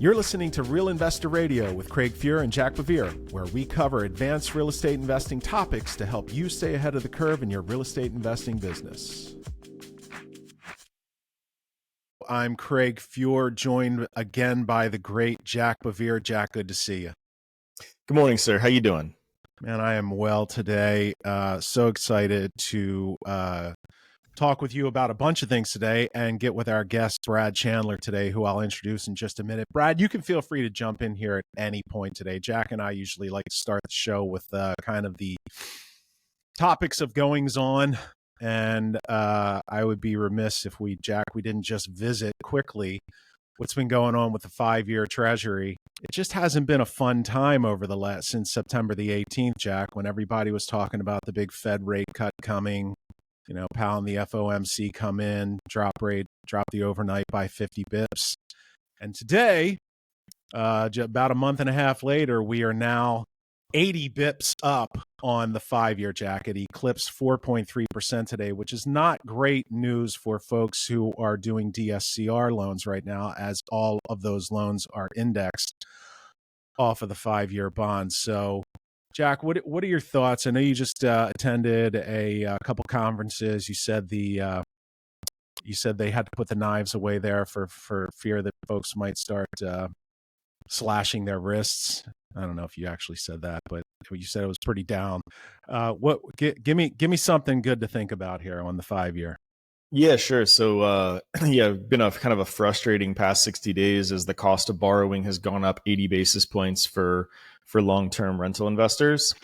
You're listening to Real Investor Radio with Fuhr and Jack BeVier, where we cover advanced real estate investing topics to help you stay ahead of the curve in your real estate investing business. I'm Craig Fuhr, joined again by the great Jack BeVier. Jack, good to see you. Good morning, sir. How you doing? Man, I am well today. So excited to talk with you about a bunch of things today and get with our guest, Brad Chandler, today, who I'll introduce in just a minute. Brad, you can feel free to jump in here at any point today. Jack and I usually like to start the show with kind of the topics of goings on. And I would be remiss if we didn't just visit quickly what's been going on with the 5-year Treasury. It just hasn't been a fun time since September the 18th, Jack, when everybody was talking about the big Fed rate cut coming. You know, Powell and the FOMC come in, drop the overnight by 50 bips. And today, about a month and a half later, we are now 80 bips up on the 5-year, Jack. It eclipsed 4.3% today, which is not great news for folks who are doing DSCR loans right now, as all of those loans are indexed off of the 5-year bonds. So, Jack, what are your thoughts? I know you just attended a couple conferences. You said they had to put the knives away there for fear that folks might start slashing their wrists. I don't know if you actually said that, but you said it was pretty down. Give me something good to think about here on the 5-year. Yeah, sure. So, been a kind of a frustrating past 60 days as the cost of borrowing has gone up 80 basis points for long-term rental investors,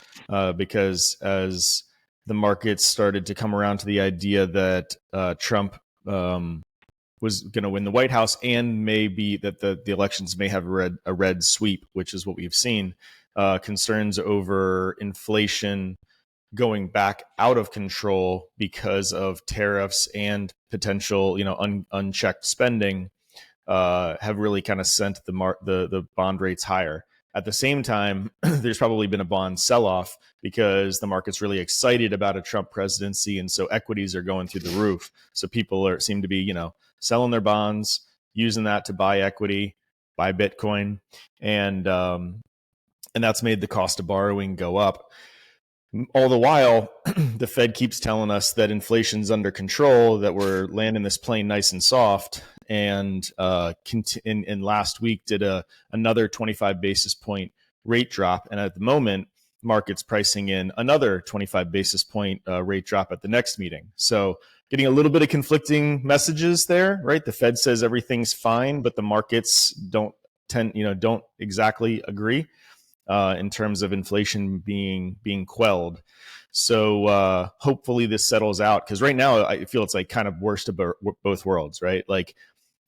because as the markets started to come around to the idea that Trump was going to win the White House, and maybe that the elections may have a red sweep, which is what we've seen, concerns over inflation going back out of control because of tariffs and potential, unchecked spending, have really kind of sent the bond rates higher. At the same time, there's probably been a bond sell-off because the market's really excited about a Trump presidency, and so equities are going through the roof. So people seem to be, selling their bonds, using that to buy equity, buy Bitcoin, and that's made the cost of borrowing go up. All the while, the Fed keeps telling us that inflation's under control, that we're landing this plane nice and soft, and in last week did another 25 basis point rate drop. And at the moment, market's pricing in another 25 basis point rate drop at the next meeting. So getting a little bit of conflicting messages there, right? The Fed says everything's fine, but the markets don't exactly agree in terms of inflation being quelled. So hopefully this settles out, because right now I feel it's like kind of worst of both worlds, right? Like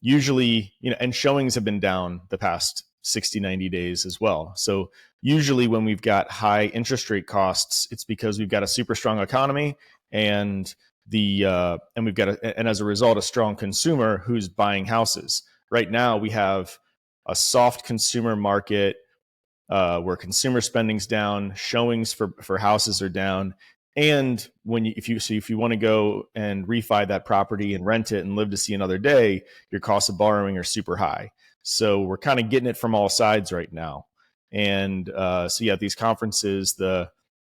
usually, and showings have been down the past 60, 90 days as well. So usually when we've got high interest rate costs, it's because we've got a super strong economy and and as a result, a strong consumer who's buying houses. Right now we have a soft consumer market, where consumer spending's down, showings for houses are down, and if you want to go and refi that property and rent it and live to see another day, your costs of borrowing are super high. So we're kind of getting it from all sides right now. And at these conferences, the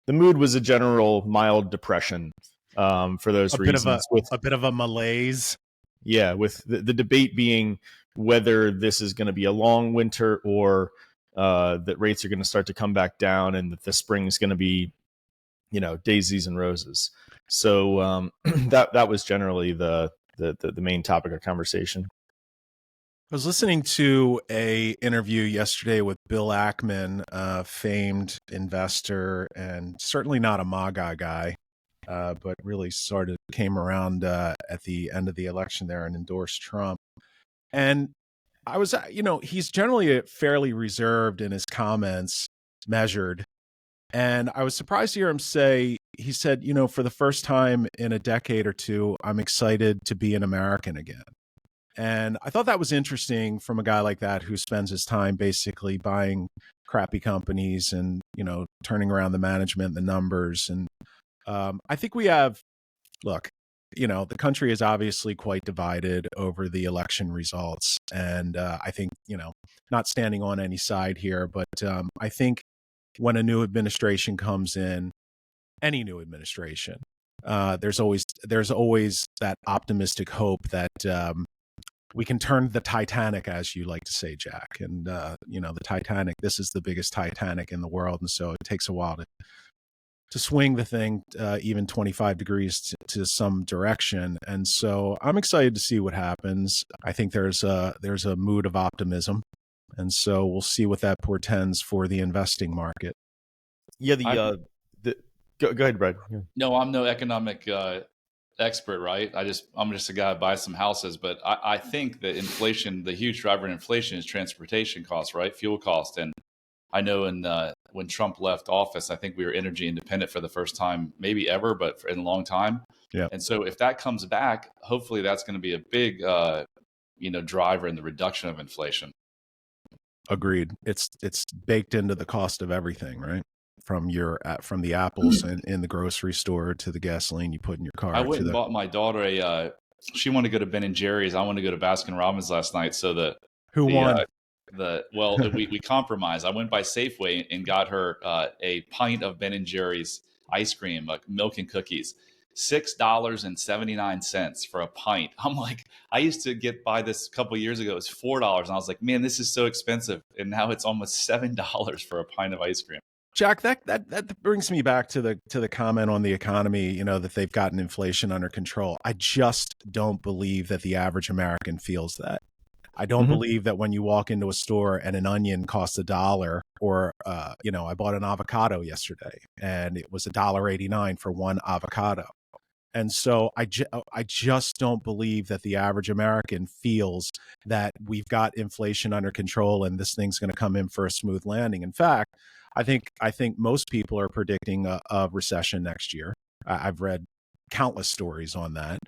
mood was a general mild depression for those reasons. A bit of a malaise. Yeah, with the debate being whether this is going to be a long winter or that rates are going to start to come back down, and that the spring is going to be, daisies and roses. So that was generally the main topic of conversation. I was listening to a interview yesterday with Bill Ackman, a famed investor and certainly not a MAGA guy, but really sort of came around at the end of the election there and endorsed Trump. And I was, he's generally fairly reserved in his comments, measured. And I was surprised to hear him say, he said, for the first time in a decade or two, I'm excited to be an American again. And I thought that was interesting from a guy like that who spends his time basically buying crappy companies and, turning around the management, the numbers. And I think look, the country is obviously quite divided over the election results. And I think, not standing on any side here, but I think when a new administration comes in, any new administration, there's always that optimistic hope that we can turn the Titanic, as you like to say, Jack. And, the Titanic, this is the biggest Titanic in the world. And so it takes a while to swing the thing even 25 degrees to some direction. And so I'm excited to see what happens. I think there's a mood of optimism. And so we'll see what that portends for the investing market. Yeah, go ahead, Brad. Yeah. No, I'm no economic expert, right? I'm just a guy who buys some houses, but I think that inflation, the huge driver in inflation is transportation costs, right? Fuel costs. And I know when Trump left office, I think we were energy independent for the first time, maybe ever, but in a long time. Yeah. And so if that comes back, hopefully that's going to be a big, driver in the reduction of inflation. Agreed. It's baked into the cost of everything, right? From the apples in the grocery store to the gasoline you put in your car. I went and bought my daughter she wanted to go to Ben and Jerry's. I wanted to go to Baskin Robbins last night. So who won? We compromised. I went by Safeway and got her a pint of Ben and Jerry's ice cream, like milk and cookies, $6.79 for a pint. I'm like, I used to get by this a couple of years ago. It was $4, and I was like, man, this is so expensive. And now it's almost $7 for a pint of ice cream. Jack, that brings me back to the comment on the economy, that they've gotten inflation under control. I just don't believe that the average American feels that. I don't believe that when you walk into a store and an onion costs $1, or I bought an avocado yesterday and it was $1.89 for one avocado. And so I just don't believe that the average American feels that we've got inflation under control and this thing's going to come in for a smooth landing. In fact, I think most people are predicting a recession next year. I've read countless stories on that.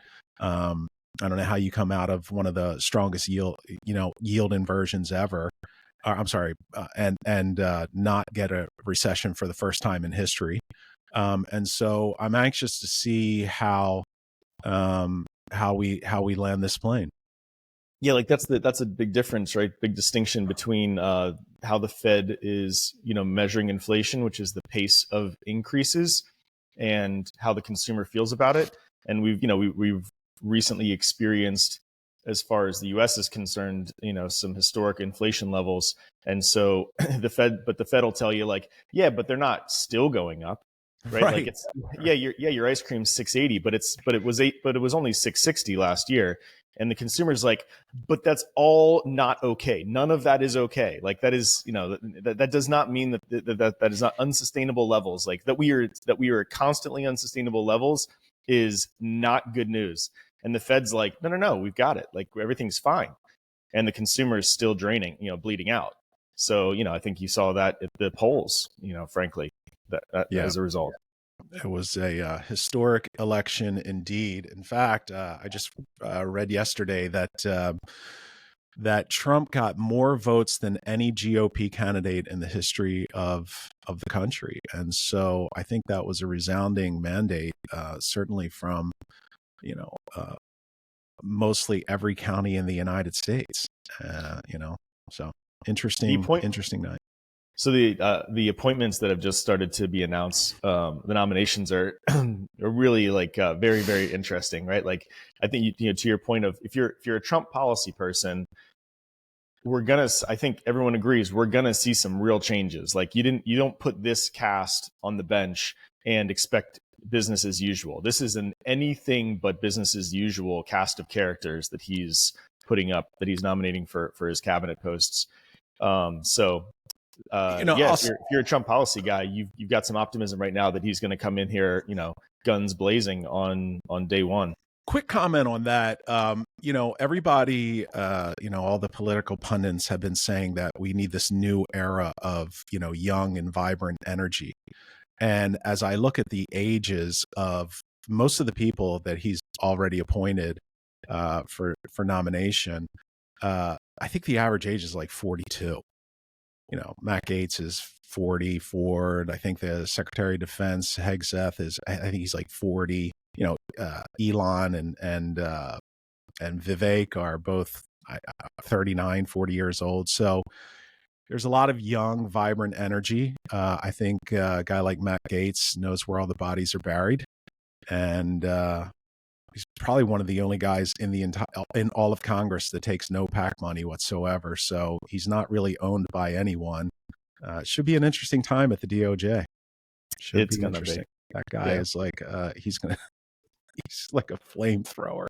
I don't know how you come out of one of the strongest yield inversions ever. And not get a recession for the first time in history. And so I'm anxious to see how we land this plane. Yeah, like that's a big difference, right? Big distinction between how the Fed is, measuring inflation, which is the pace of increases, and how the consumer feels about it. And we've recently experienced, as far as the U.S. is concerned, some historic inflation levels. And so the Fed will tell you like, yeah, but they're not still going up, right? Like it's your ice cream's $6.80, but it was only $6.60 last year. And the consumer's like, but that's all not okay. None of that is okay. Like that is, that does not mean that is not unsustainable levels. Like that we are constantly unsustainable levels is not good news. And the Fed's like, no, we've got it. Like everything's fine. And the consumer is still draining, bleeding out. So, I think you saw that at the polls, frankly, as a result. It was a historic election indeed. In fact, I just read yesterday that Trump got more votes than any GOP candidate in the history of the country. And so I think that was a resounding mandate, certainly from, mostly every county in the United States, so interesting night. So the appointments that have just started to be announced, the nominations are really like very, very interesting, right? Like I think to your point of if you're a Trump policy person, I think everyone agrees we're gonna see some real changes. Like you don't put this cast on the bench and expect business as usual. This is an anything but business as usual cast of characters that he's putting up, that he's nominating for his cabinet posts. If you're a Trump policy guy, you've got some optimism right now that he's going to come in here, guns blazing on day one. Quick comment on that. Everybody, all the political pundits have been saying that we need this new era of, young and vibrant energy. And as I look at the ages of most of the people that he's already appointed for nomination, I think the average age is like 42. Matt Gaetz is 44. I think the Secretary of Defense, Hegseth, I think he's like 40. Elon and Vivek are both 39, 40 years old. So there's a lot of young, vibrant energy. I think a guy like Matt Gaetz knows where all the bodies are buried, and he's probably one of the only guys in all of Congress that takes no PAC money whatsoever. So he's not really owned by anyone. It should be an interesting time at the DOJ. It's gonna be. That guy is like he's like a flamethrower.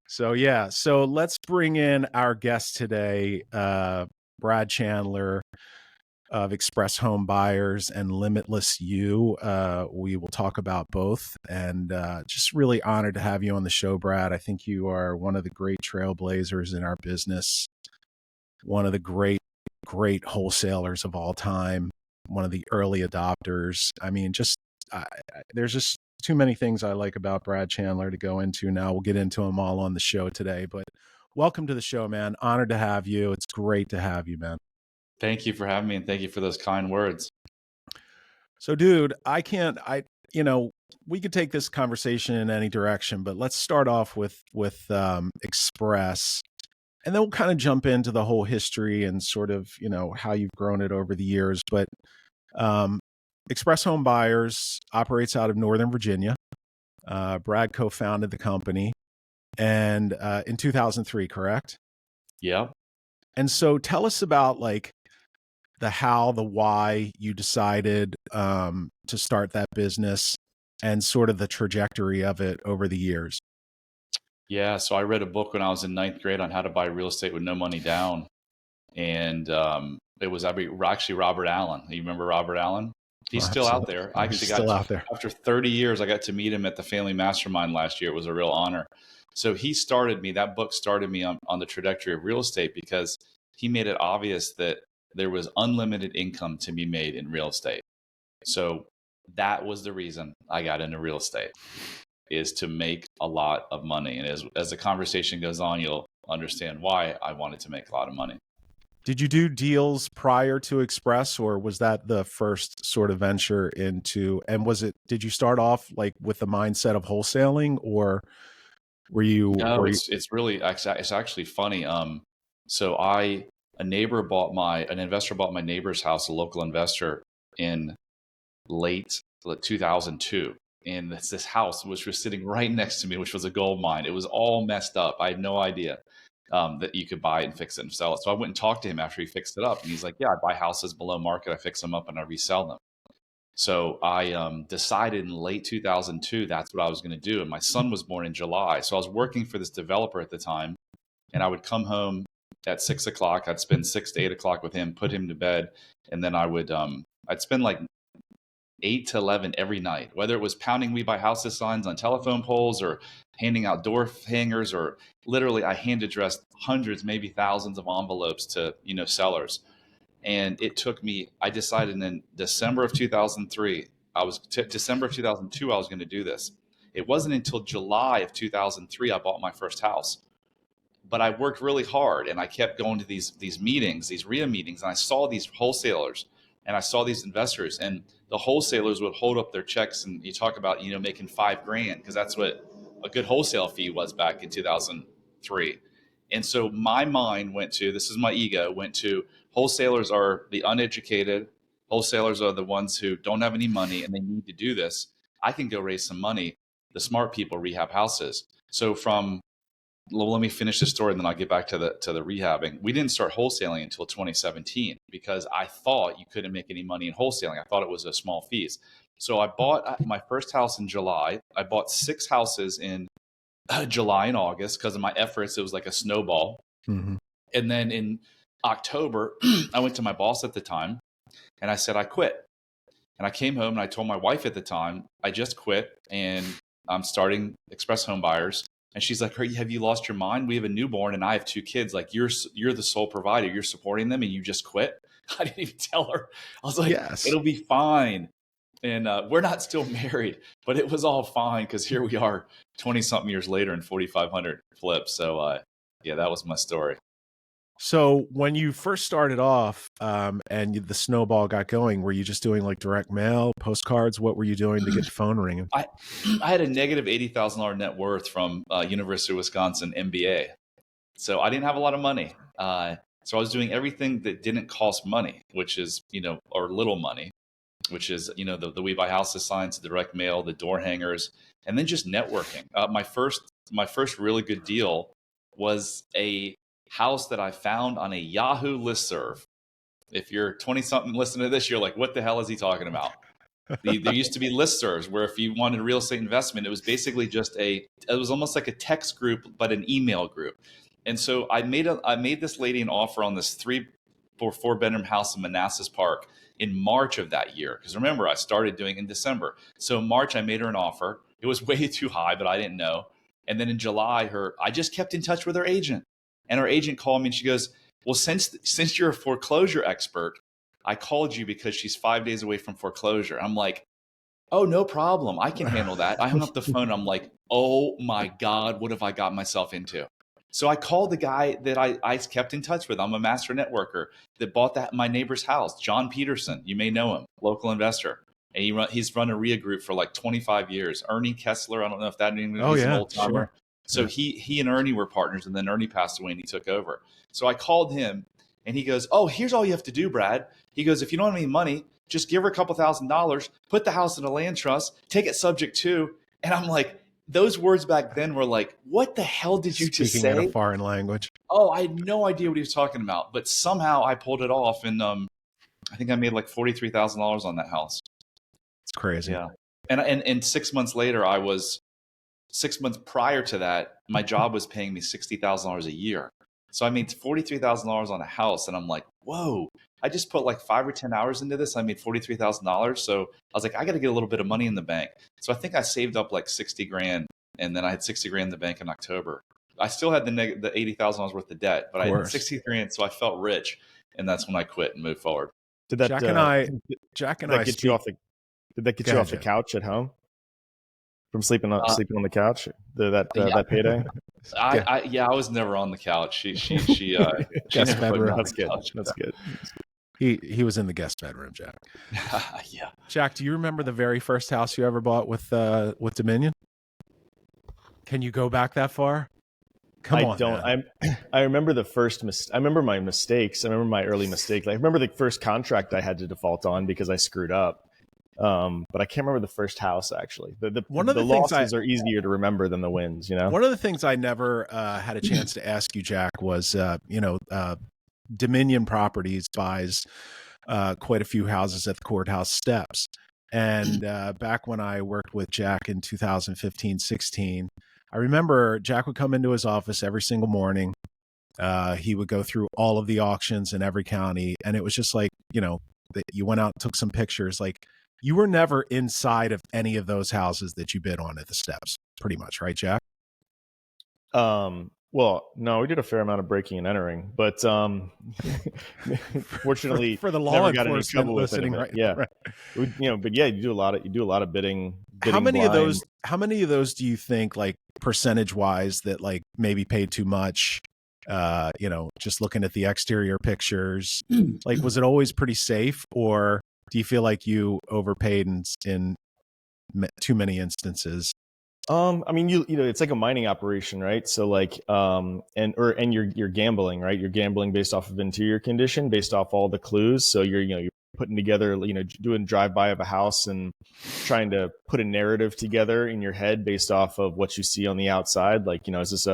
So yeah, so let's bring in our guest today, Brad Chandler of Express Home Buyers and Limitless You. We will talk about both, and just really honored to have you on the show, Brad. I think you are one of the great trailblazers in our business, one of the great wholesalers of all time, one of the early adopters. I mean, there's just too many things I like about Brad Chandler to go into now. We'll get into them all on the show today, but welcome to the show, man. Honored to have you. It's great to have you, man. Thank you for having me, and thank you for those kind words. So, dude, we could take this conversation in any direction, but let's start off with Express, and then we'll kind of jump into the whole history and sort of, how you've grown it over the years. But Express Home Buyers operates out of Northern Virginia. Brad co-founded the company, and in 2003, correct? Yeah. And so tell us about like the how, the why you decided to start that business and sort of the trajectory of it over the years. Yeah. So I read a book when I was in 9th grade on how to buy real estate with no money down. And it was actually Robert Allen. You remember Robert Allen? He's still out there. I actually out there. After 30 years, I got to meet him at the Family Mastermind last year. It was a real honor. So that book started me on the trajectory of real estate because he made it obvious that there was unlimited income to be made in real estate. So that was the reason I got into real estate, is to make a lot of money. And as the conversation goes on, you'll understand why I wanted to make a lot of money. Did you do deals prior to Express, or was that the first sort of venture into, and did you start off like with the mindset of wholesaling, or were you? No, it's actually funny. So an investor bought my neighbor's house, a local investor, in late 2002. And this house, which was sitting right next to me, which was a gold mine. It was all messed up. I had no idea that you could buy it and fix it and sell it. So I went and talked to him after he fixed it up. And he's like, yeah, I buy houses below market. I fix them up and I resell them. So I decided in late 2002, that's what I was going to do. And my son was born in July. So I was working for this developer at the time. And I would come home at 6 o'clock. I'd spend 6 to 8 o'clock with him, put him to bed. And then I'd spend like 8 to 11 every night, whether it was pounding We Buy Houses signs on telephone poles or handing out door hangers, or literally I hand addressed hundreds, maybe thousands of envelopes to, sellers. And it took me, I decided in December of 2003, December of 2002, I was going to do this. It wasn't until July of 2003, I bought my first house. But I worked really hard and I kept going to these meetings, these RIA meetings, and I saw these wholesalers and I saw these investors, and the wholesalers would hold up their checks, and you talk about, making $5,000, because that's what a good wholesale fee was back in 2003. And so my mind went to, this is my ego, went to, wholesalers are the uneducated. Wholesalers are the ones who don't have any money and they need to do this. I can go raise some money. The smart people rehab houses. So let me finish the story and then I'll get back to the rehabbing. We didn't start wholesaling until 2017 because I thought you couldn't make any money in wholesaling. I thought it was a small fees. So I bought my first house in July. I bought 6 houses in July and August because of my efforts. It was like a snowball. Mm-hmm. And then in October, I went to my boss at the time and I said, I quit. And I came home and I told my wife at the time, I just quit and I'm starting Express Home Buyers. And she's like, have you lost your mind? We have a newborn and I have 2 kids. Like you're the sole provider. You're supporting them and you just quit. I didn't even tell her. I was like, yes, it'll be fine. And we're not still married, but it was all fine because here we are 20 something years later and 4,500 flips. So yeah, that was my story. So when you first started off, the snowball got going, were you just doing like direct mail, postcards? What were you doing to get the phone ringing? I I had a negative $80,000 net worth from University of Wisconsin MBA, so I didn't have a lot of money. So I was doing everything that didn't cost money, which is or little money, which is the We Buy Houses signs, the direct mail, the door hangers, and then just networking. My first really good deal was a house that I found on a Yahoo listserv. If you're 20 something listening to this, you're like, what the hell is he talking about? There used to be listservs where if you wanted real estate investment, it was basically just it was almost like a text group, but an email group. And so I made this lady an offer on this 4 bedroom house in Manassas Park in March of that year. Because remember, I started doing in December. So in March, I made her an offer. It was way too high, but I didn't know. And then in July, I just kept in touch with her agent. And her agent called me and she goes, well, since you're a foreclosure expert, I called you because she's 5 days away from foreclosure. I'm like, oh, no problem. I can handle that. I hung up the phone. I'm like, oh my God, what have I got myself into? So I called the guy that I kept in touch with. I'm a master networker that bought my neighbor's house, John Peterson. You may know him, local investor. And he's run a RIA group for like 25 years. Ernie Kessler, I don't know if that name is an old timer. Sure. So he and Ernie were partners, and then Ernie passed away and he took over. So I called him and he goes, oh, here's all you have to do, Brad. He goes, if you don't have any money, just give her a couple $1,000s, put the house in a land trust, take it subject to. And I'm like, those words back then were like, what the hell did you just say? Speaking in a foreign language. Oh, I had no idea what he was talking about, but somehow I pulled it off. And I think I made like $43,000 on that house. It's crazy. Yeah. And 6 months later, 6 months prior to that, my job was paying me $60,000 a year. So I made $43,000 on a house. And I'm like, whoa, I just put like 5 or 10 hours into this. I made $43,000. So I was like, I got to get a little bit of money in the bank. So I think I saved up like 60 grand. And then I had 60 grand in the bank in October. I still had the $80,000 worth of debt, but I had 60 grand. So I felt rich. And that's when I quit and moved forward. Did that Jack and I get you off the couch at home from sleeping on the couch? That payday. I was never on the couch. She guest bedroom. That's good. That's good. He was in the guest bedroom, Jack. Yeah. Jack, do you remember the very first house you ever bought with Dominion? Can you go back that far? Come on. Man. I remember I remember my mistakes. I remember my early mistake. I remember the first contract I had to default on because I screwed up. But I can't remember the first house actually. The losses are easier to remember than the wins, you know? One of the things I never had a chance to ask you, Jack, was, Dominion Properties buys quite a few houses at the courthouse steps. And back when I worked with Jack in 2015-16, I remember Jack would come into his office every single morning. He would go through all of the auctions in every county. And it was just like, you went out and took some pictures. Like, you were never inside of any of those houses that you bid on at the steps, pretty much, right, Jack? Well, no, we did a fair amount of breaking and entering, but fortunately, for the law never got any trouble listening, with it. right? Yeah, right. But yeah, you do a lot of bidding. How many of those do you think, like, percentage wise, that like maybe paid too much? Just looking at the exterior pictures, like, was it always pretty safe, or do you feel like you overpaid in too many instances? I mean, it's like a mining operation, right? So like, and you're gambling, right? You're gambling based off of interior condition, based off all the clues. So you're putting together, doing drive-by of a house and trying to put a narrative together in your head based off of what you see on the outside. Like, is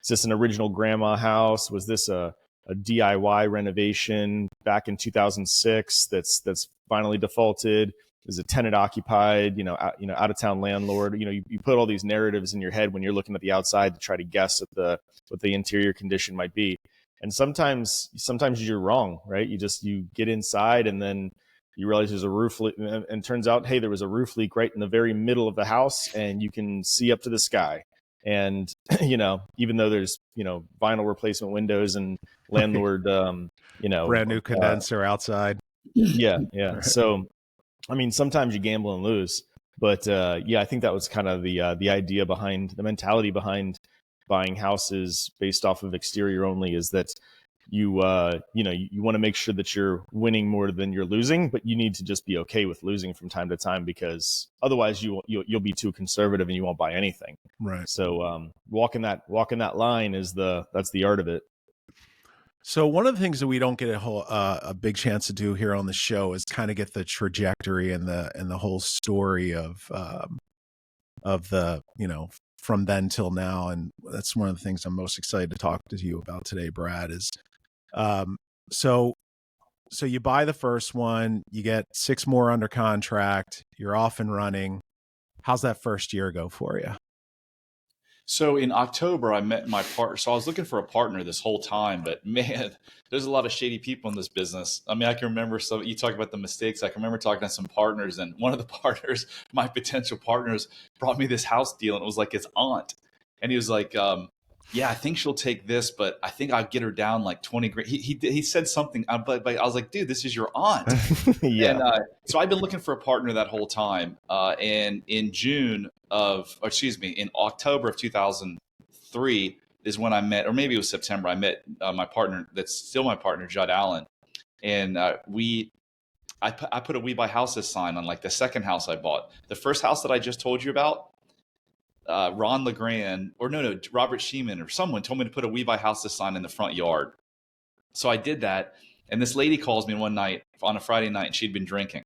this an original grandma house? Was this a DIY renovation back in 2006 that's finally defaulted? Is a tenant occupied, out of town landlord? You put all these narratives in your head when you're looking at the outside to try to guess at what the interior condition might be. And sometimes you're wrong, right? You get inside and then you realize there's a roof leak, and turns out, hey, there was a roof leak right in the very middle of the house, and you can see up to the sky. And even though there's vinyl replacement windows and landlord, brand new condenser outside. Yeah. Right. So, I mean, sometimes you gamble and lose, but I think that was kind of the idea behind the mentality behind buying houses based off of exterior only, is that you want to make sure that you're winning more than you're losing, but you need to just be okay with losing from time to time, because otherwise you'll be too conservative and you won't buy anything. Right. So walking that line that's the art of it. So one of the things that we don't get a big chance to do here on the show is kind of get the trajectory and the whole story of the, from then till now. And that's one of the things I'm most excited to talk to you about today, Brad, is, so you buy the first one, you get 6 more under contract, you're off and running. How's that first year go for you? So in October, I met my partner. So I was looking for a partner this whole time, but man, there's a lot of shady people in this business. I mean, I can remember you talk about the mistakes. I can remember talking to some partners, and one of the partners, my potential partners, brought me this house deal, and it was like his aunt. And he was like, yeah, I think she'll take this, but I think I'll get her down like 20 grand. He said something, but I was like, dude, this is your aunt. Yeah. And so I've been looking for a partner that whole time. And in October of 2003 is when I met, or maybe it was September, I met my partner, that's still my partner, Judd Allen. And I put a We Buy Houses sign on like the second house I bought. The first house that I just told you about, Ron LeGrand, or no, Robert Sheeman or someone told me to put a We Buy Houses sign in the front yard. So I did that. And this lady calls me one night on a Friday night, and she'd been drinking.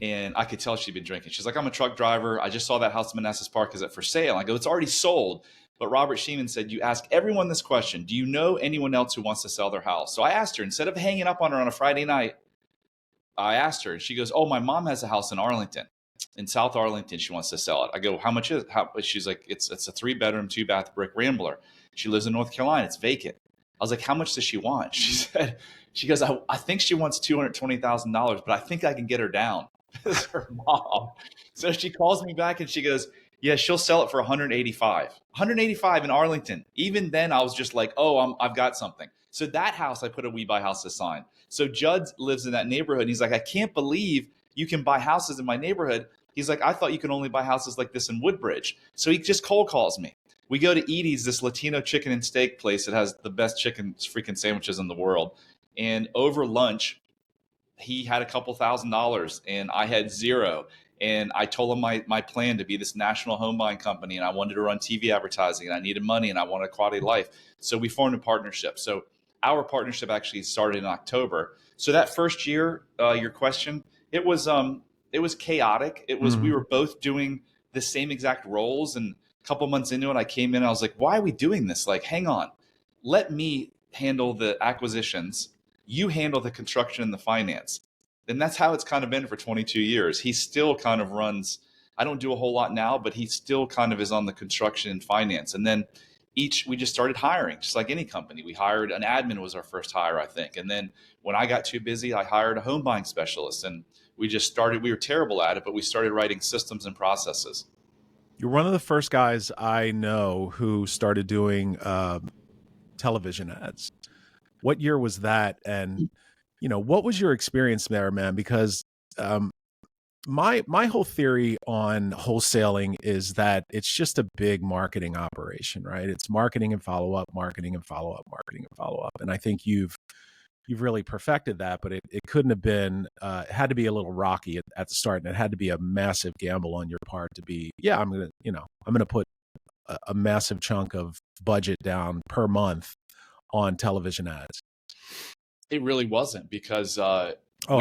And I could tell she'd been drinking. She's like, I'm a truck driver. I just saw that house in Manassas Park. Is it for sale? I go, it's already sold. But Robert Sheeman said, you ask everyone this question. Do you know anyone else who wants to sell their house? So I asked her, instead of hanging up on her on a Friday night, I asked her, and she goes, oh, my mom has a house in Arlington. In South Arlington, she wants to sell it. I go, how much is it? She's like, it's a 3-bedroom, 2-bath brick rambler. She lives in North Carolina. It's vacant. I was like, how much does she want? She goes, I think she wants $220,000, but I think I can get her down. This is her mom. So she calls me back and she goes, yeah, she'll sell it for 185. 185 in Arlington. Even then, I was just like, oh, I've got something. So that house, I put a We Buy Houses sign. So Judd lives in that neighborhood. And he's like, I can't believe you can buy houses in my neighborhood. He's like, I thought you could only buy houses like this in Woodbridge. So he just cold calls me. We go to Edie's, this Latino chicken and steak place that has the best chicken freaking sandwiches in the world. And over lunch, he had a couple $1,000 and I had zero. And I told him my plan to be this national home buying company, and I wanted to run TV advertising, and I needed money, and I wanted a quality life. So we formed a partnership. So our partnership actually started in October. So that first year, your question, it was chaotic. It was, we were both doing the same exact roles. And a couple months into it, I came in and I was like, why are we doing this? Like, hang on, let me handle the acquisitions. You handle the construction and the finance. And that's how it's kind of been for 22 years. He still kind of runs, I don't do a whole lot now, but he still kind of is on the construction and finance. And then we just started hiring, just like any company. We hired an admin, was our first hire, I think. And then when I got too busy, I hired a home buying specialist. And we were terrible at it, but we started writing systems and processes. You're one of the first guys I know who started doing television ads. What year was that? And, what was your experience there, man? Because my whole theory on wholesaling is that it's just a big marketing operation, right? It's marketing and follow up, marketing and follow up, marketing and follow up. And I think you've really perfected that, but it couldn't have been, it had to be a little rocky at the start, and it had to be a massive gamble on your part to be, I'm going to put a massive chunk of budget down per month on television ads. It really wasn't, because I'm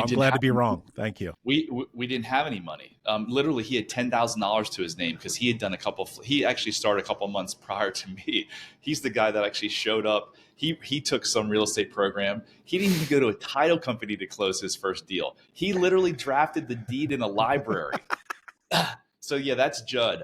glad to be wrong. Thank you. We didn't have any money. Literally, he had $10,000 to his name because he had done he actually started a couple months prior to me. He's the guy that actually showed up. He took some real estate program. He didn't even go to a title company to close his first deal. He literally drafted the deed in a library. So yeah, that's Judd.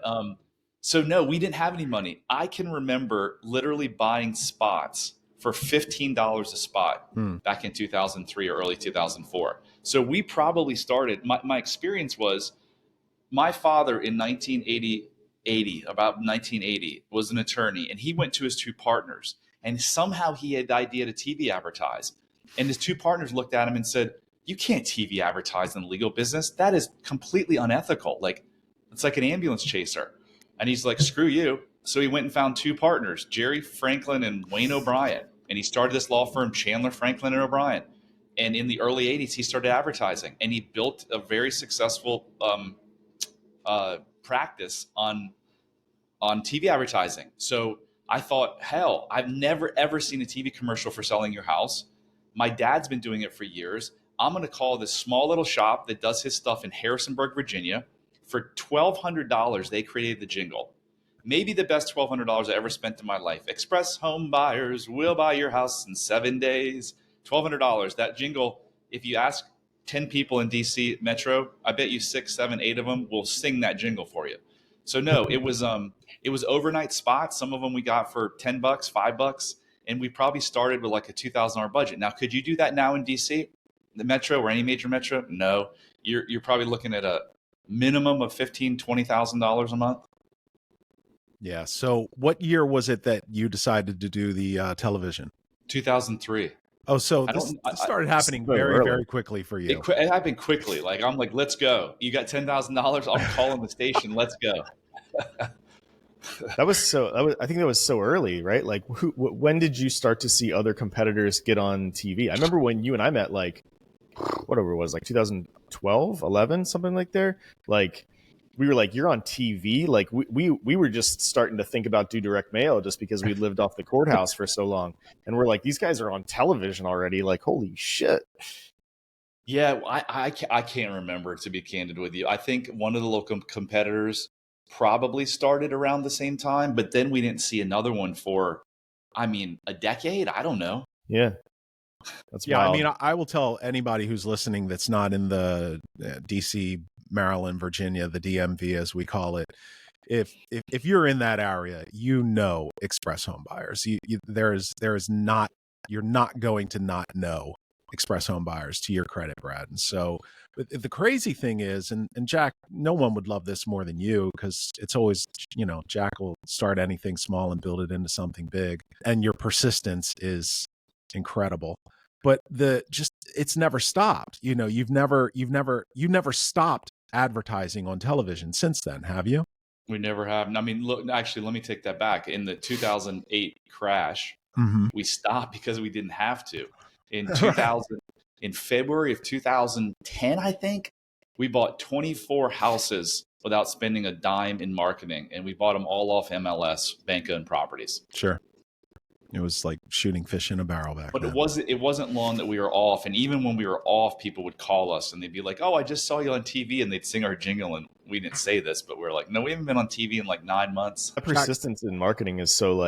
So no, we didn't have any money. I can remember literally buying spots for $15 a spot back in 2003 or early 2004. So we probably started, my experience was, my father in 1980, was an attorney, and he went to his 2 partners, and somehow he had the idea to TV advertise. And his 2 partners looked at him and said, you can't TV advertise in the legal business. That is completely unethical. Like, it's like an ambulance chaser. And he's like, screw you. So he went and found 2 partners, Jerry Franklin and Wayne O'Brien. And he started this law firm, Chandler, Franklin, and O'Brien. And in the early 80s, he started advertising, and he built a very successful practice on TV advertising. So I thought, hell, I've never, ever seen a TV commercial for selling your house. My dad's been doing it for years. I'm going to call this small little shop that does his stuff in Harrisonburg, Virginia. For $1,200, they created the jingle. Maybe the best $1,200 I ever spent in my life. Express Home Buyers will buy your house in 7 days. $1,200. That jingle, if you ask 10 people in DC Metro, I bet you 6, 7, 8 of them will sing that jingle for you. So no, it was overnight spots. Some of them we got for $10, $5, and we probably started with like a $2,000 budget. Now, could you do that now in DC, the Metro, or any major metro? No, you're probably looking at a minimum of $15,000, $20,000 a month. Yeah. So what year was it that you decided to do the television? 2003. Oh, so this started happening very, very quickly for you. It happened quickly. Like, I'm like, let's go. You got $10,000. I'm calling the station. Let's go. I think that was so early, right? Like, when did you start to see other competitors get on TV? I remember when you and I met, like, whatever it was, like 2012, 11, something like there. Like, we were like, you're on TV. Like, we were just starting to think about do direct mail just because we lived off the courthouse for so long. And we're like, these guys are on television already. Like, holy shit. Yeah, I can't remember, to be candid with you. I think one of the local competitors probably started around the same time, but then we didn't see another one for, a decade. I don't know. Yeah. That's wild. I mean, I will tell anybody who's listening that's not in the DC, Maryland, Virginia, the DMV as we call it. If you're in that area, Express Home Buyers. You're not going to not know Express Home Buyers, to your credit, Brad. And so the crazy thing is, and Jack, no one would love this more than you, because it's always, Jack will start anything small and build it into something big. And your persistence is incredible. But it's never stopped. You've never stopped advertising on television since then, have you? We never have. I mean, look, actually, let me take that back. In the 2008 crash, we stopped because we didn't have to. In 2000, in February of 2010, I think, we bought 24 houses without spending a dime in marketing, and we bought them all off MLS, bank-owned properties. Sure. It was like shooting fish in a barrel back then. But it wasn't long that we were off. And even when we were off, people would call us and they'd be like, oh, I just saw you on TV. And they'd sing our jingle. And we didn't say this, but we're like, no, we haven't been on TV in like 9 months. That persistence in marketing is so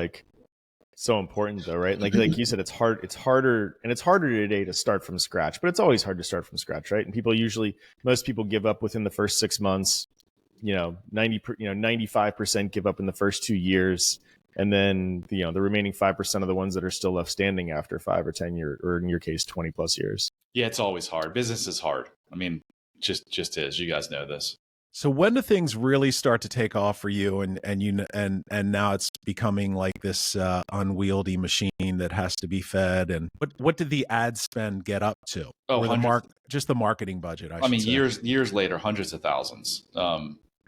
important though, right? Like you said, it's harder today to start from scratch, but it's always hard to start from scratch, right? And most people give up within the first 6 months, 95% give up in the first 2 years. And then, the remaining 5% of the ones that are still left standing after 5 or 10 years, or in your case, 20 plus years. Yeah, it's always hard. Business is hard. I mean, just is. You guys know this. So when do things really start to take off for you, and now it's becoming like this unwieldy machine that has to be fed? And what did the ad spend get up to? Oh, just the marketing budget. Years later, hundreds of thousands.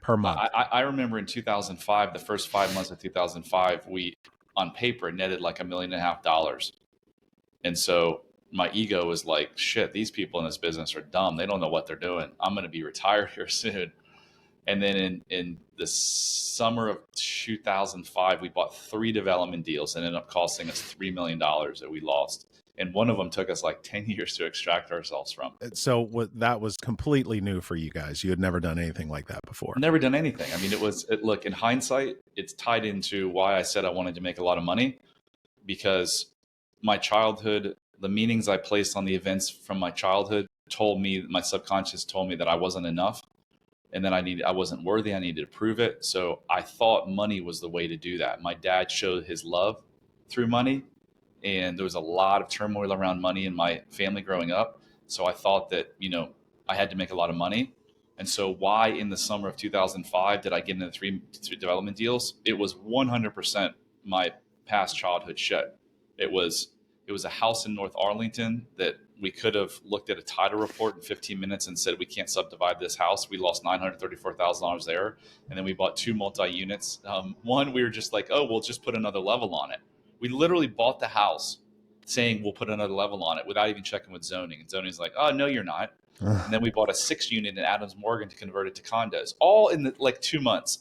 Per month. I remember in 2005, the first 5 months of 2005, we, on paper, netted like $1.5 million. And so my ego was like, shit, these people in this business are dumb. They don't know what they're doing. I'm going to be retired here soon. And then in the summer of 2005, we bought 3 development deals and ended up costing us $3 million that we lost. And one of them took us like 10 years to extract ourselves from. So that was completely new for you guys. You had never done anything like that before. Never done anything. I mean, look, in hindsight, it's tied into why I said I wanted to make a lot of money, because my childhood, the meanings I placed on the events from my childhood my subconscious told me that I wasn't enough. And then I wasn't worthy. I needed to prove it. So I thought money was the way to do that. My dad showed his love through money. And there was a lot of turmoil around money in my family growing up. So I thought that, I had to make a lot of money. And so why in the summer of 2005 did I get into 3 development deals? It was 100% my past childhood shit. It was a house in North Arlington that we could have looked at a title report in 15 minutes and said, we can't subdivide this house. We lost $934,000 there. And then we bought 2 multi-units. One, we were just like, oh, we'll just put another level on it. We literally bought the house saying we'll put another level on it without even checking with zoning. And zoning's like, oh, no, you're not. And then we bought a 6-unit in Adams Morgan to convert it to condos, all in like 2 months.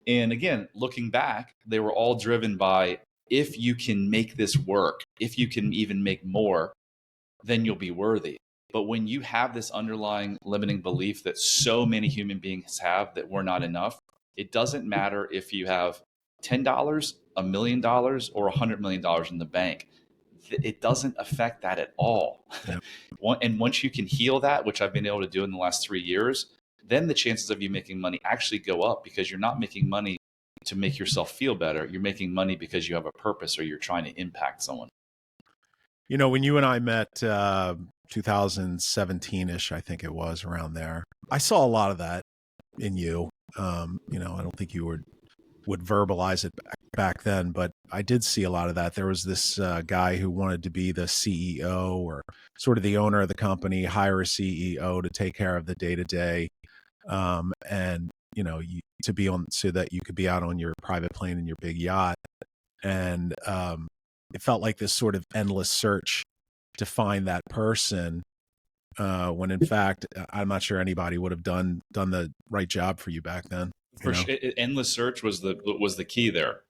And again, looking back, they were all driven by, if you can make this work, if you can even make more, then you'll be worthy. But when you have this underlying limiting belief that so many human beings have that we're not enough, it doesn't matter if you have $10, $1 million, or $100 million in the bank. It doesn't affect that at all. Yeah. And once you can heal that, which I've been able to do in the last 3 years, then the chances of you making money actually go up, because you're not making money to make yourself feel better. You're making money because you have a purpose or you're trying to impact someone. You know, when you and I met 2017-ish, I think it was, around there, I saw a lot of that in you. You know, I don't think you would verbalize it back then, but I did see a lot of that. There was this guy who wanted to be the CEO, or sort of the owner of the company, hire a CEO to take care of the day-to-day, and, you know, to be on, so that you could be out on your private plane and your big yacht. And it felt like this sort of endless search to find that person, when in fact, I'm not sure anybody would have done the right job for you back then. For sure, endless search was the key there.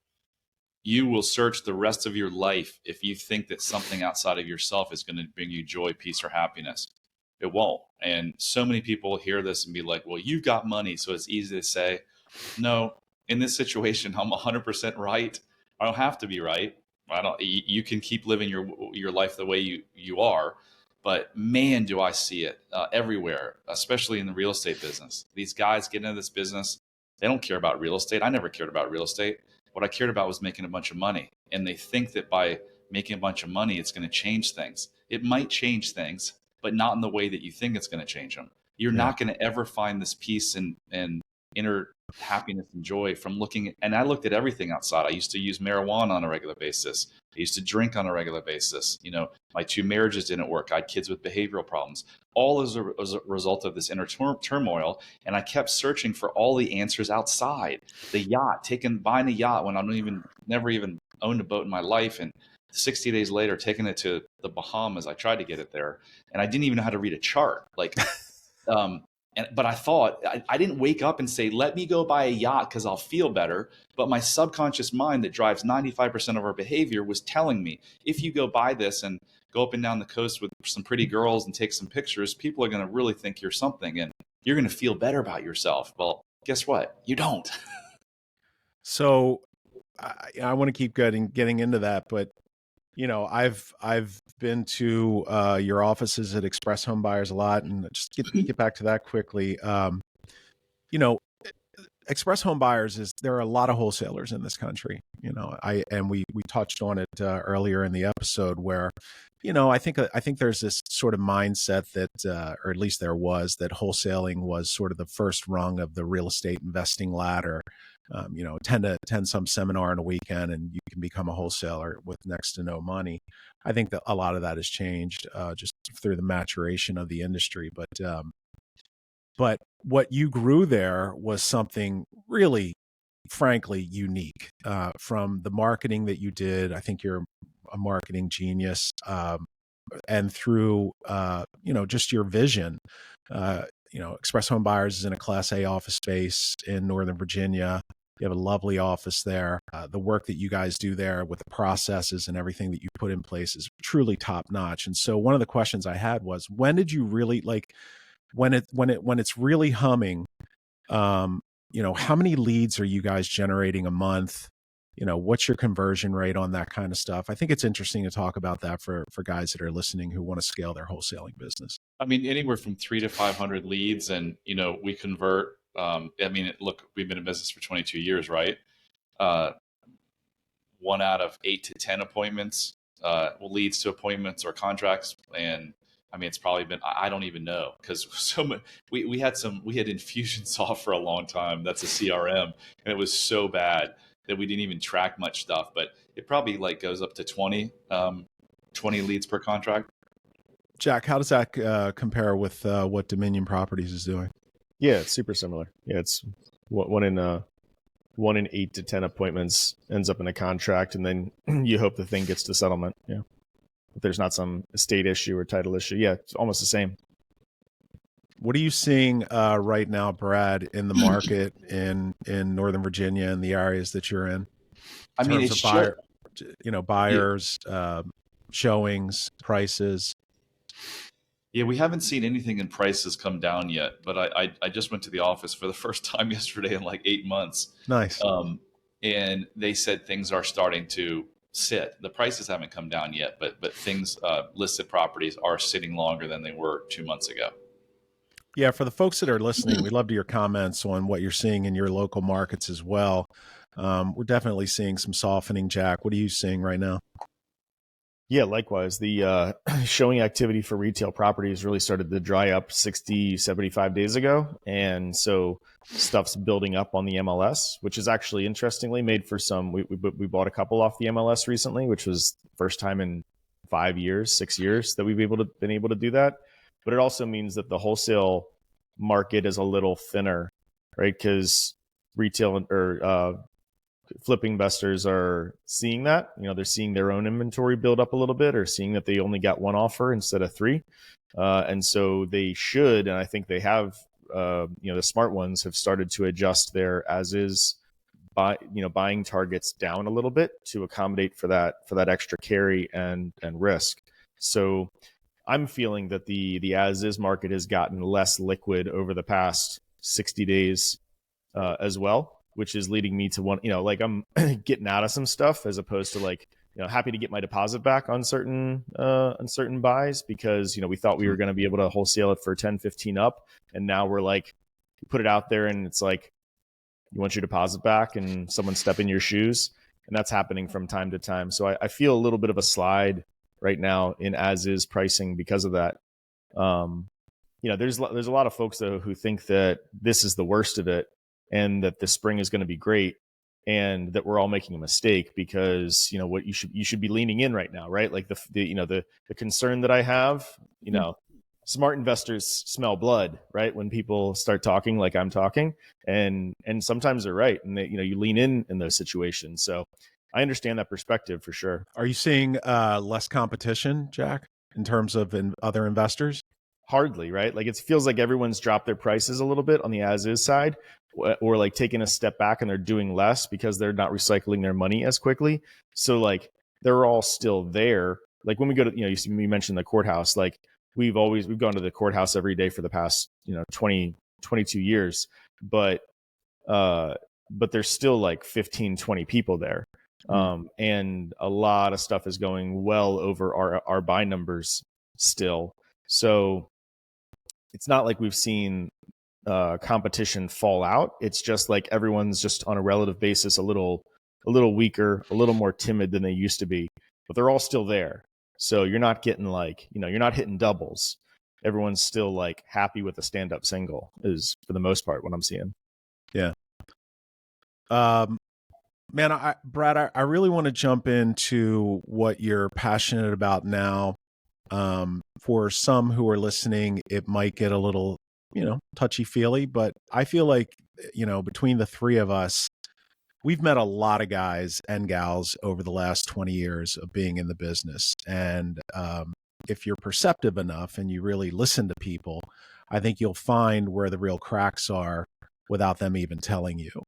You will search the rest of your life if you think that something outside of yourself is going to bring you joy, peace, or happiness. It won't. And so many people hear this and be like, well, you've got money, so it's easy to say, no, in this situation, I'm 100% right. I don't have to be right. You can keep living your life the way you are. But man, do I see it everywhere, especially in the real estate business. These guys get into this business. They don't care about real estate. I never cared about real estate. What I cared about was making a bunch of money. And they think that by making a bunch of money, it's going to change things. It might change things, but not in the way that you think it's going to change them. You're not going to ever find this peace and inner happiness and joy from looking at, and I looked at everything outside. I used to use marijuana on a regular basis. I used to drink on a regular basis. You know, my 2 marriages didn't work. I had kids with behavioral problems, all as a result of this inner turmoil. And I kept searching for all the answers outside. The yacht, buying a yacht when I never even owned a boat in my life. And 60 days later, taking it to the Bahamas, I tried to get it there. And I didn't even know how to read a chart. Like, but I thought, I didn't wake up and say, let me go buy a yacht because I'll feel better. But my subconscious mind that drives 95% of our behavior was telling me, if you go buy this and go up and down the coast with some pretty girls and take some pictures, people are going to really think you're something and you're going to feel better about yourself. Well, guess what? You don't. So I want to keep getting into that, but you know, I've been to your offices at Express Home Buyers a lot, and just get back to that quickly. You know, Express Home Buyers there are a lot of wholesalers in this country. You know, we touched on it earlier in the episode, where, you know, I think there's this sort of mindset that, or at least there was, that wholesaling was sort of the first rung of the real estate investing ladder. You know, attend some seminar on a weekend and you can become a wholesaler with next to no money. I think that a lot of that has changed just through the maturation of the industry. But what you grew there was something really, frankly, unique. From the marketing that you did, I think you're a marketing genius, and through you know, just your vision. You know, Express Home Buyers is in a Class A office space in Northern Virginia. You have a lovely office there. The work that you guys do there with the processes and everything that you put in place is truly top notch. And so one of the questions I had was, when did you really, like, when it's really humming, you know, how many leads are you guys generating a month? You know, what's your conversion rate on that kind of stuff? I think it's interesting to talk about that for guys that are listening who want to scale their wholesaling business. I mean, anywhere from 300 to 500 leads, and you know, we convert. I mean, look, we've been in business for 22 years, right? 1 out of 8 to 10 appointments leads to appointments or contracts, and I mean, it's probably been, I don't even know, because we had Infusionsoft for a long time. That's a CRM, and it was so bad that we didn't even track much stuff. But it probably like goes up to 20 leads per contract. Jack, how does that compare with what Dominion Properties is doing? Yeah, it's super similar. Yeah, it's 1 in 8 to 10 appointments ends up in a contract, and then you hope the thing gets to settlement. Yeah. if there's not some estate issue or title issue. Yeah, it's almost the same. What are you seeing right now, Brad, in the market in Northern Virginia and the areas that you're in? I mean, Terms it's of yeah. buyers, showings, prices. Yeah, we haven't seen anything in prices come down yet, but I just went to the office for the first time yesterday in like 8 months. Nice. And they said things are starting to sit. The prices haven't come down yet, but things, listed properties are sitting longer than they were 2 months ago. Yeah, for the folks that are listening, we'd love to hear comments on what you're seeing in your local markets as well. We're definitely seeing some softening, Jack. What are you seeing right now? Yeah, likewise. The showing activity for retail properties really started to dry up 60, 75 days ago. And so stuff's building up on the MLS, which is actually interestingly made for some. We bought a couple off the MLS recently, which was the first time in 5 years, 6 years that we've been able to do that. But it also means that the wholesale market is a little thinner, right? Because retail or flipping investors are seeing that. They're seeing their own inventory build up a little bit, or seeing that they only got one offer instead of three. And so they should, and I think they have, the smart ones have started to adjust their as is buying targets down a little bit to accommodate for that extra carry and risk. So I'm feeling that the as is market has gotten less liquid over the past 60 days as well, which is leading me to one, I'm getting out of some stuff as opposed to happy to get my deposit back on certain buys, because, we thought we were going to be able to wholesale it for 10, 15 up. And now we're put it out there and it's like, you want your deposit back and someone step in your shoes. And that's happening from time to time. So I feel a little bit of a slide right now in as is pricing because of that. There's a lot of folks though who think that this is the worst of it, and that the spring is going to be great, and that we're all making a mistake because, what you should be leaning in right now, right? Like the concern that I have, smart investors smell blood, right? When people start talking like I'm talking, and sometimes they're right. And they, you lean in those situations. So I understand that perspective for sure. Are you seeing less competition, Jack, in terms of other investors? Hardly, right? Like it feels like everyone's dropped their prices a little bit on the as is side, or like taking a step back, and they're doing less because they're not recycling their money as quickly. So they're all still there. Like when we go to, you mentioned the courthouse, like we've gone to the courthouse every day for the past, 20, 22 years, but there's still 15, 20 people there. And a lot of stuff is going well over our buy numbers still. So it's not like we've seen competition fall out. It's just like everyone's just on a relative basis a little weaker, a little more timid than they used to be, but they're all still there. So you're not getting you're not hitting doubles. Everyone's still happy with a stand-up single is for the most part what I'm seeing. Yeah. Man, Brad, I really want to jump into what you're passionate about now. For some who are listening, it might get a little, touchy-feely, but I feel like, between the three of us, we've met a lot of guys and gals over the last 20 years of being in the business. And if you're perceptive enough and you really listen to people, I think you'll find where the real cracks are without them even telling you.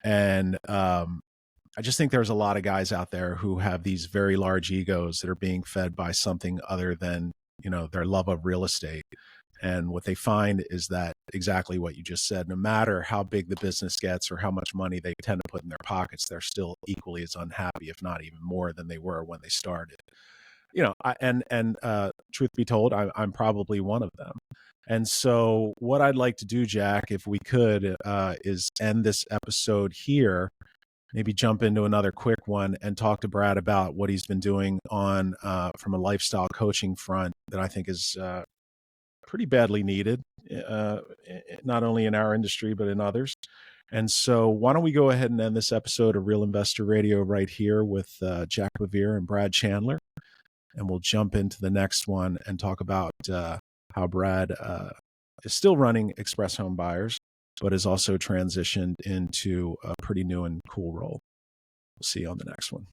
And I just think there's a lot of guys out there who have these very large egos that are being fed by something other than, their love of real estate. And what they find is that exactly what you just said, no matter how big the business gets or how much money they tend to put in their pockets, they're still equally as unhappy, if not even more than they were when they started. Truth be told, I'm probably one of them. And so what I'd like to do, Jack, if we could, is end this episode here, maybe jump into another quick one and talk to Brad about what he's been doing on from a lifestyle coaching front that I think is pretty badly needed, not only in our industry, but in others. And so why don't we go ahead and end this episode of Real Investor Radio right here with Jack BeVier and Brad Chandler. And we'll jump into the next one and talk about how Brad is still running Express Home Buyers, but has also transitioned into a pretty new and cool role. We'll see you on the next one.